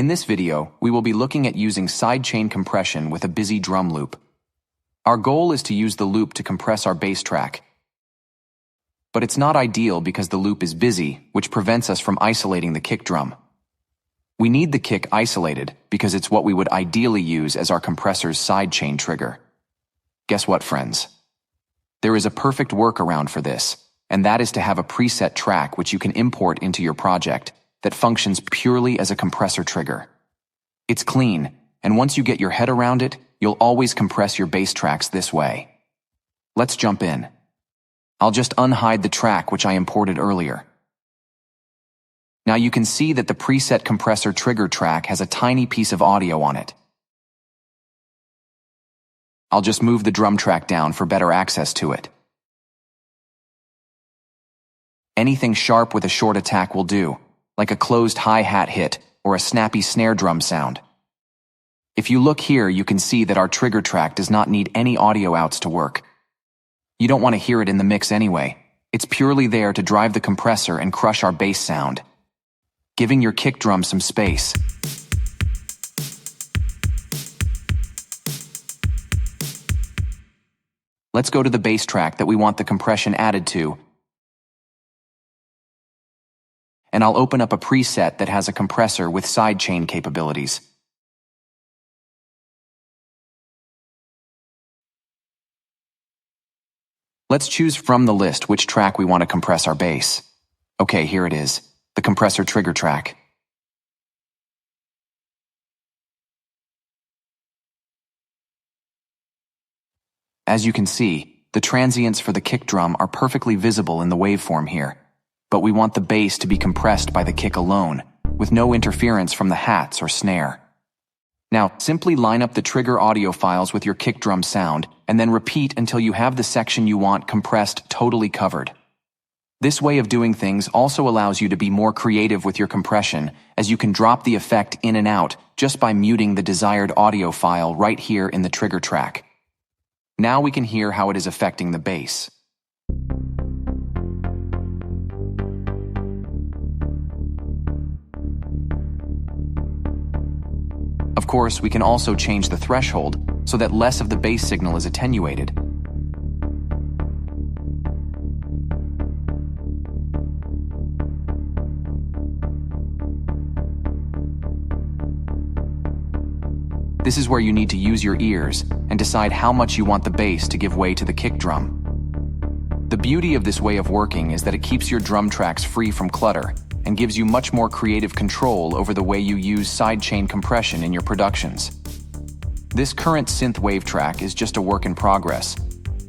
In this video, we will be looking at using sidechain compression with a busy drum loop. Our goal is to use the loop to compress our bass track. But it's not ideal because the loop is busy, which prevents us from isolating the kick drum. We need the kick isolated because it's what we would ideally use as our compressor's sidechain trigger. Guess what, friends? There is a perfect workaround for this, and that is to have a preset track which you can import into your project that functions purely as a compressor trigger. It's clean, and once you get your head around it, you'll always compress your bass tracks this way. Let's jump in. I'll just unhide the track which I imported earlier. Now you can see that the preset compressor trigger track has a tiny piece of audio on it. I'll just move the drum track down for better access to it. Anything sharp with a short attack will do, like a closed hi-hat hit or a snappy snare drum sound. If you look here, you can see that our trigger track does not need any audio outs to work. You don't want to hear it in the mix anyway. It's purely there to drive the compressor and crush our bass sound, giving your kick drum some space. Let's go to the bass track that we want the compression added to, and I'll open up a preset that has a compressor with sidechain capabilities. Let's choose from the list which track we want to compress our bass. Okay, here it is, the compressor trigger track. As you can see, the transients for the kick drum are perfectly visible in the waveform here, but we want the bass to be compressed by the kick alone, with no interference from the hats or snare. Now, simply line up the trigger audio files with your kick drum sound, and then repeat until you have the section you want compressed totally covered. This way of doing things also allows you to be more creative with your compression, as you can drop the effect in and out just by muting the desired audio file right here in the trigger track. Now we can hear how it is affecting the bass. Of course, we can also change the threshold so that less of the bass signal is attenuated. This is where you need to use your ears and decide how much you want the bass to give way to the kick drum. The beauty of this way of working is that it keeps your drum tracks free from clutter and gives you much more creative control over the way you use sidechain compression in your productions. This current synth wave track is just a work in progress,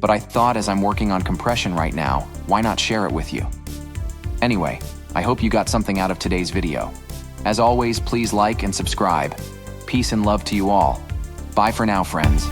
but I thought as I'm working on compression right now, why not share it with you? Anyway, I hope you got something out of today's video. As always, please like and subscribe. Peace and love to you all. Bye for now, friends.